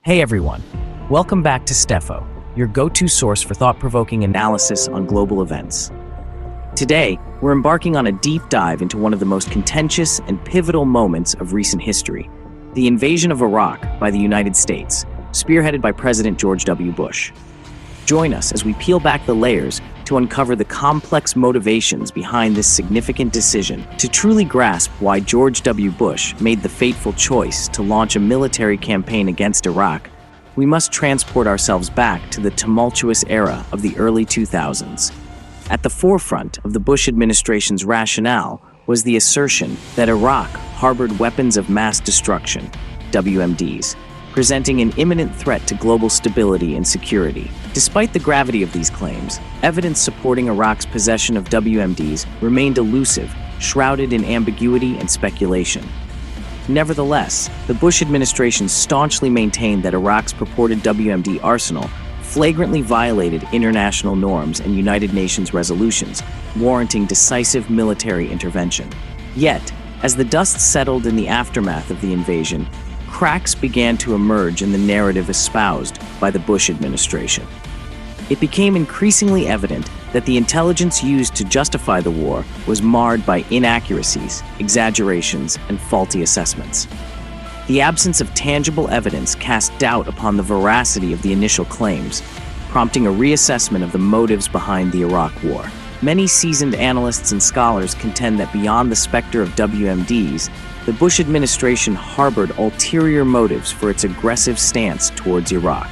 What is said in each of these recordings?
Hey everyone, welcome back to Stefo, your go-to source for thought-provoking analysis on global events. Today, we're embarking on a deep dive into one of the most contentious and pivotal moments of recent history, the invasion of Iraq by the United States, spearheaded by President George W. Bush. Join us as we peel back the layers to uncover the complex motivations behind this significant decision. To truly grasp why George W. Bush made the fateful choice to launch a military campaign against Iraq, we must transport ourselves back to the tumultuous era of the early 2000s. At the forefront of the Bush administration's rationale was the assertion that Iraq harbored weapons of mass destruction, WMDs, presenting an imminent threat to global stability and security. Despite the gravity of these claims, evidence supporting Iraq's possession of WMDs remained elusive, shrouded in ambiguity and speculation. Nevertheless, the Bush administration staunchly maintained that Iraq's purported WMD arsenal flagrantly violated international norms and United Nations resolutions, warranting decisive military intervention. Yet, as the dust settled in the aftermath of the invasion, cracks began to emerge in the narrative espoused by the Bush administration. It became increasingly evident that the intelligence used to justify the war was marred by inaccuracies, exaggerations, and faulty assessments. The absence of tangible evidence cast doubt upon the veracity of the initial claims, prompting a reassessment of the motives behind the Iraq War. Many seasoned analysts and scholars contend that beyond the specter of WMDs, the Bush administration harbored ulterior motives for its aggressive stance towards Iraq.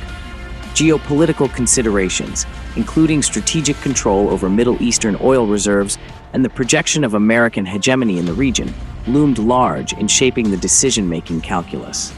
Geopolitical considerations, including strategic control over Middle Eastern oil reserves and the projection of American hegemony in the region, loomed large in shaping the decision-making calculus.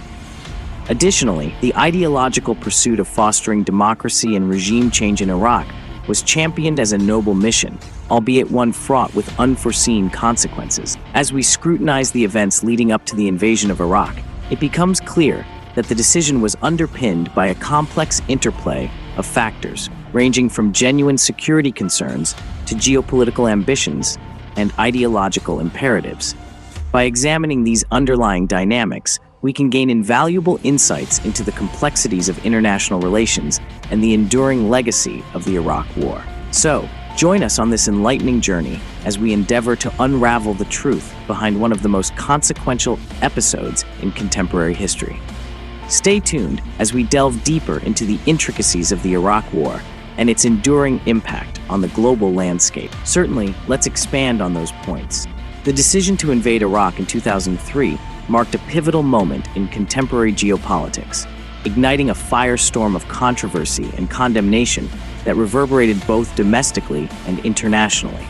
Additionally, the ideological pursuit of fostering democracy and regime change in Iraq was championed as a noble mission, albeit one fraught with unforeseen consequences. As we scrutinize the events leading up to the invasion of Iraq, it becomes clear that the decision was underpinned by a complex interplay of factors, ranging from genuine security concerns to geopolitical ambitions and ideological imperatives. By examining these underlying dynamics, we can gain invaluable insights into the complexities of international relations and the enduring legacy of the Iraq War. So, join us on this enlightening journey as we endeavor to unravel the truth behind one of the most consequential episodes in contemporary history. Stay tuned as we delve deeper into the intricacies of the Iraq War and its enduring impact on the global landscape. Certainly, let's expand on those points. The decision to invade Iraq in 2003 marked a pivotal moment in contemporary geopolitics, igniting a firestorm of controversy and condemnation that reverberated both domestically and internationally.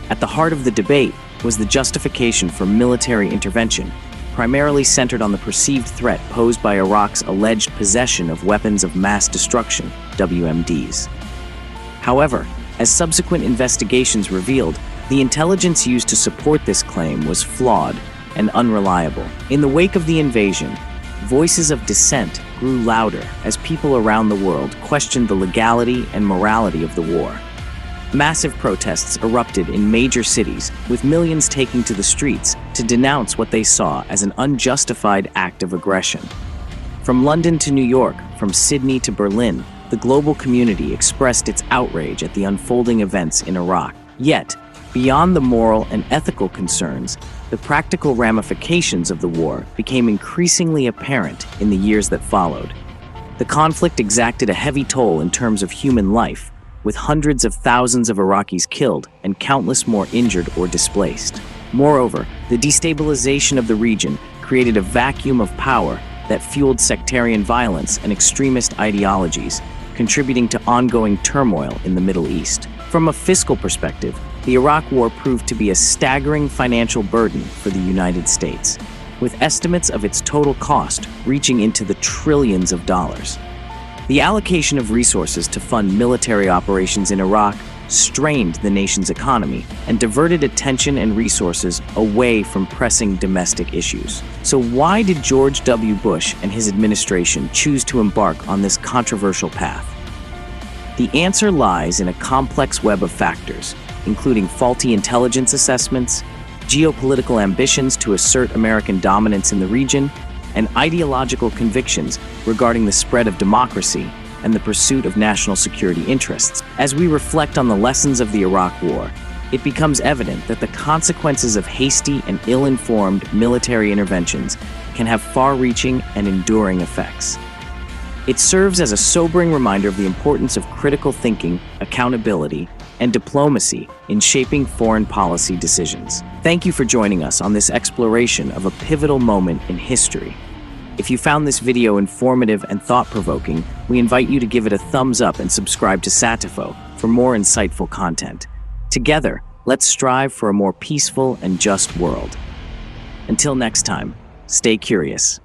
At the heart of the debate was the justification for military intervention, primarily centered on the perceived threat posed by Iraq's alleged possession of weapons of mass destruction, WMDs. However, as subsequent investigations revealed, the intelligence used to support this claim was flawed and unreliable. In the wake of the invasion, voices of dissent grew louder as people around the world questioned the legality and morality of the war. Massive protests erupted in major cities, with millions taking to the streets to denounce what they saw as an unjustified act of aggression. From London to New York, from Sydney to Berlin, the global community expressed its outrage at the unfolding events in Iraq. Yet, beyond the moral and ethical concerns, the practical ramifications of the war became increasingly apparent in the years that followed. The conflict exacted a heavy toll in terms of human life, with hundreds of thousands of Iraqis killed and countless more injured or displaced. Moreover, the destabilization of the region created a vacuum of power that fueled sectarian violence and extremist ideologies, contributing to ongoing turmoil in the Middle East. From a fiscal perspective, the Iraq War proved to be a staggering financial burden for the United States, with estimates of its total cost reaching into the trillions of dollars. The allocation of resources to fund military operations in Iraq strained the nation's economy and diverted attention and resources away from pressing domestic issues. So why did George W. Bush and his administration choose to embark on this controversial path? The answer lies in a complex web of factors, including faulty intelligence assessments, geopolitical ambitions to assert American dominance in the region, and ideological convictions regarding the spread of democracy and the pursuit of national security interests. As we reflect on the lessons of the Iraq War, it becomes evident that the consequences of hasty and ill-informed military interventions can have far-reaching and enduring effects. It serves as a sobering reminder of the importance of critical thinking, accountability, and diplomacy in shaping foreign policy decisions. Thank you for joining us on this exploration of a pivotal moment in history. If you found this video informative and thought-provoking, we invite you to give it a thumbs up and subscribe to Satifo for more insightful content. Together, let's strive for a more peaceful and just world. Until next time, stay curious.